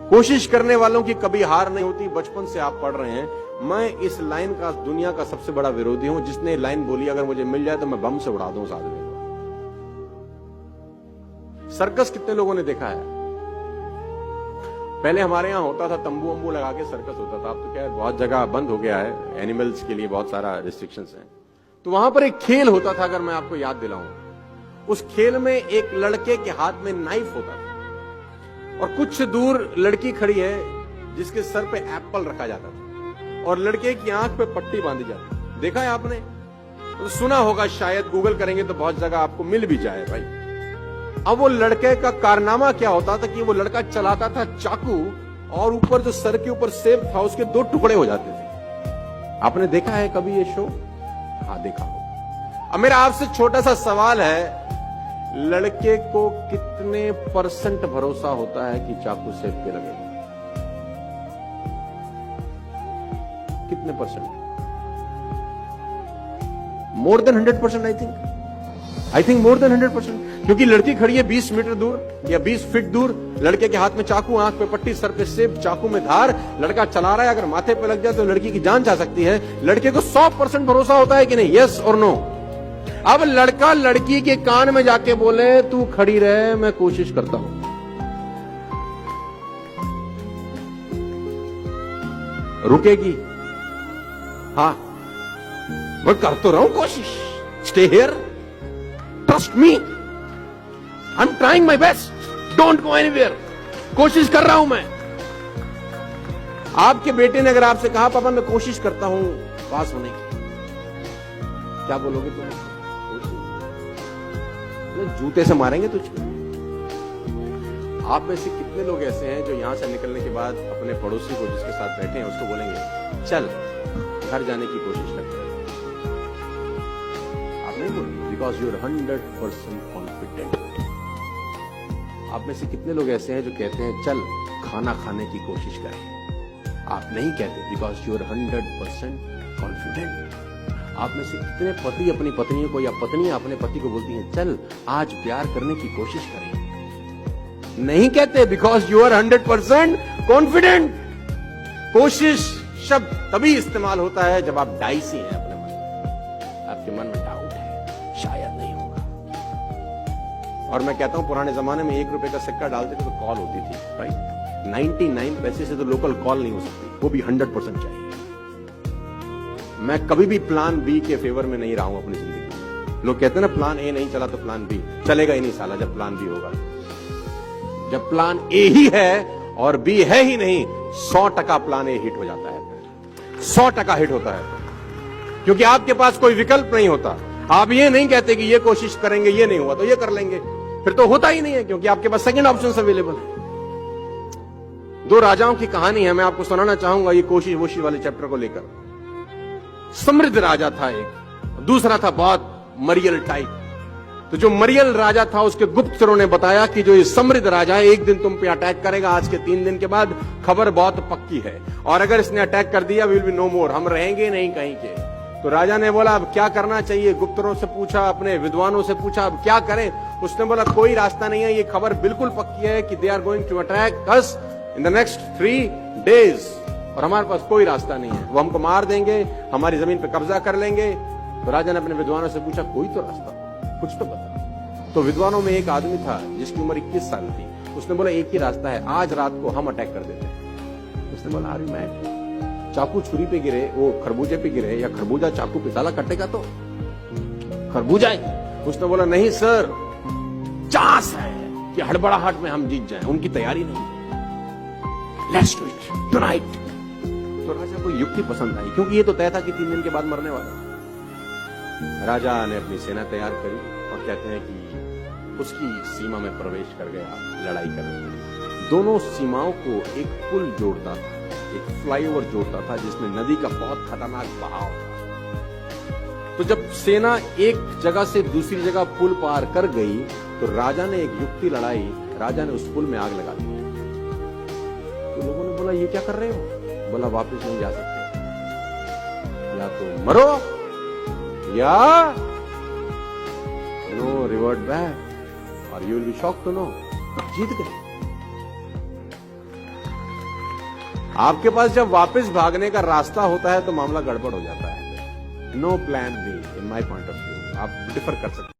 कोशिश करने वालों की कभी हार नहीं होती, बचपन से आप पढ़ रहे हैं। मैं इस लाइन का दुनिया का सबसे बड़ा विरोधी हूं, जिसने लाइन बोली अगर मुझे मिल जाए तो मैं बम से उड़ा दूं उस आदमी को। सर्कस कितने लोगों ने देखा है? पहले हमारे यहां होता था, तंबू वंबू लगा के सर्कस होता था। अब तो क्या है, बहुत जगह बंद हो गया है, एनिमल्स के लिए बहुत सारा रिस्ट्रिक्शंस है। तो वहां पर एक खेल होता था, अगर मैं आपको याद दिलाऊं, उस खेल में एक लड़के के हाथ में नाइफ होता था और कुछ दूर लड़की खड़ी है जिसके सर पे एप्पल रखा जाता था और लड़के की आंख पे पट्टी बांधी जाती। देखा है आपने? तो सुना होगा शायद, गूगल करेंगे तो बहुत जगह आपको मिल भी जाए भाई। अब वो लड़के का कारनामा क्या होता था कि वो लड़का चलाता था चाकू और ऊपर जो सर के ऊपर सेब था उसके 2 टुकड़े हो जाते थे। आपने देखा है कभी ये शो? हाँ, देखा हो। अब मेरा आपसे छोटा सा सवाल है, लड़के को कितने % भरोसा होता है कि चाकू सेब पे लगेगा? कितने %? More than 100% I think more than 100%। क्योंकि लड़की खड़ी है 20 मीटर दूर या 20 फीट दूर, लड़के के हाथ में चाकू, आंख पे पट्टी, सर पे सेब, चाकू में धार, लड़का चला रहा है। अगर माथे पे लग जाए तो लड़की की जान जा सकती है। लड़के को 100% भरोसा होता है कि नहीं? यस और नो? अब लड़का लड़की के कान में जाके बोले तू खड़ी रहे, मैं कोशिश करता हूं। रुकेगी? हाँ, मैं कर तो रहा हूं कोशिश। Stay here, trust me, I am trying my best, don't go anywhere. कोशिश कर रहा हूं मैं। आपके बेटे ने अगर आपसे कहा पापा मैं कोशिश करता हूं पास होने की, क्या बोलोगे तुम? जूते से मारेंगे तुझको। आप में से कितने लोग ऐसे हैं जो यहां से निकलने के बाद अपने पड़ोसी को जिसके साथ बैठे हैं उसको बोलेंगे चल घर जाने की कोशिश करते हैं? आप नहीं बोलेंगे, बिकॉज यू आर 100% कॉन्फिडेंट। आप में से कितने लोग ऐसे हैं जो कहते हैं चल खाना खाने की कोशिश करें? आप नहीं कहते, बिकॉज यू आर 100% कॉन्फिडेंट। आप में से कितने पति अपनी पत्नियों को या पत्नी अपने पति को बोलती हैं चल आज प्यार करने की कोशिश करें? नहीं कहते, बिकॉज यू आर 100% कॉन्फिडेंट। कोशिश शब्द तभी इस्तेमाल होता है जब आप डाइसी हैं अपने मन में, आपके मन में डाउट है शायद नहीं होगा। और मैं कहता हूं पुराने जमाने में 1 रुपए का सिक्का डालते थे तो कॉल होती थी, राइट? 99 पैसे से तो लोकल कॉल नहीं हो सकती, वो भी 100% चाहिए। मैं कभी भी प्लान बी के फेवर में नहीं रहा हूं अपनी जिंदगी में। लोग कहते हैं ना प्लान ए नहीं चला तो प्लान बी चलेगा ही नहीं साला। जब प्लान बी होगा, जब प्लान ए ही है और बी है ही नहीं, 100% प्लान ए हिट हो जाता है, 100% हिट होता है। क्योंकि आपके पास कोई विकल्प नहीं होता। आप ये नहीं कहते कि ये कोशिश करेंगे, ये नहीं हुआ तो ये कर लेंगे, फिर तो होता ही नहीं है, क्योंकि आपके पास सेकंड ऑप्शन अवेलेबल है। 2 राजाओं की कहानी है, मैं आपको सुनाना चाहूंगा ये कोशिश वोशिश वाले चैप्टर को लेकर। समृद्ध राजा था एक, दूसरा था बहुत मरियल टाइप। तो जो मरियल राजा था उसके गुप्तचरों ने बताया कि जो ये समृद्ध राजा है एक दिन तुम पे अटैक करेगा, आज के 3 दिन के बाद खबर बहुत पक्की है, और अगर इसने अटैक कर दिया विल बी नो मोर, हम रहेंगे नहीं कहीं के। तो राजा ने बोला अब क्या करना चाहिए? गुप्तचरों से पूछा, अपने विद्वानों से पूछा अब क्या करें? उसने बोला कोई रास्ता नहीं है, ये खबर बिल्कुल पक्की है कि they are going to attack us in the next 3 days, और हमारे पास कोई रास्ता नहीं है, वो हमको मार देंगे, हमारी जमीन पे कब्जा कर लेंगे। तो राजा ने अपने विद्वानों से पूछा कोई तो रास्ता, कुछ तो बता। तो विद्वानों में एक आदमी था जिसकी उम्र 21 साल थी। उसने बोला एक ही रास्ता है, आज रात को हम अटैक कर देते हैं। उसने बोला अरे मैं चाकू छुरी पे गिरे, वो खरबूजे पे गिरे, या खरबूजा चाकू पे साला कटेगा तो खरबूजा है। उसने बोला नहीं सर, चांस है कि हड़बड़ाहट में हम जीत जाएं, उनकी तैयारी नहीं है, लेट्स डू इट टुनाइट। तो राजा को युक्ति पसंद आई, क्योंकि ये तो तय था कि 3 दिन के बाद मरने वाला। राजा ने अपनी सेना तैयार करी और कहते हैं कि उसकी सीमा में प्रवेश कर गया लड़ाई करने। दोनों सीमाओं को एक पुल जोड़ता था, एक फ्लाईओवर जोड़ता था जिसमें नदी का बहुत खतरनाक बहाव था। तो जब सेना एक जगह से दूसरी जगह पुल पार कर गई तो राजा ने एक युक्ति लड़ाई, राजा ने उस पुल में आग लगा दी। तो लोगों ने बोला ये क्या कर रहे हो? बोला वापस नहीं जा सकते, या तो मरो या नो रिवर्ट बैक और you will be shocked to know जीत गए। आपके पास जब वापस भागने का रास्ता होता है तो मामला गड़बड़ हो जाता है। No plan B in my point of view. आप डिफर कर सकते हैं।